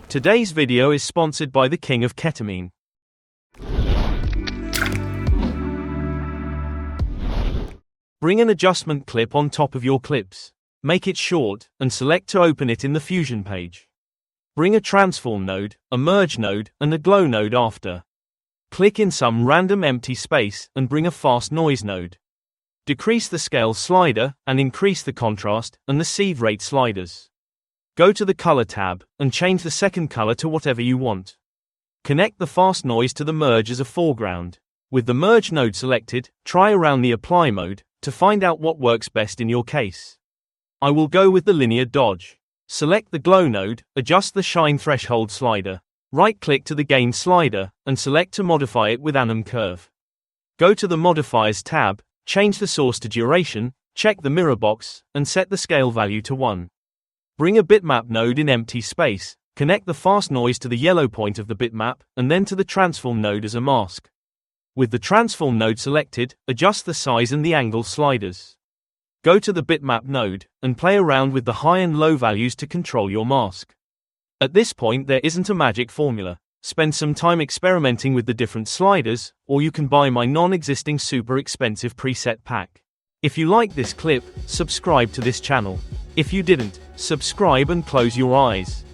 Today's video is sponsored by the King of Ketamine. Bring an adjustment clip on top of your clips. Make it short, and select to open it in the Fusion page. Bring a transform node, a merge node, and a glow node after. Click in some random empty space, and bring a fast noise node. Decrease the scale slider, and increase the contrast, and the seed rate sliders. Go to the Color tab, and change the second color to whatever you want. Connect the fast noise to the merge as a foreground. With the merge node selected, try around the apply mode, to find out what works best in your case. I will go with the linear dodge. Select the glow node, adjust the shine threshold slider. Right-click to the gain slider, and select to modify it with anim curve. Go to the modifiers tab, change the source to duration, check the mirror box, and set the scale value to 1. Bring a bitmap node in empty space, connect the fast noise to the yellow point of the bitmap, and then to the transform node as a mask. With the transform node selected, adjust the size and the angle sliders. Go to the bitmap node, and play around with the high and low values to control your mask. At this point there isn't a magic formula. Spend some time experimenting with the different sliders, or you can buy my non-existing super expensive preset pack. If you like this clip, subscribe to this channel. If you didn't, subscribe and close your eyes.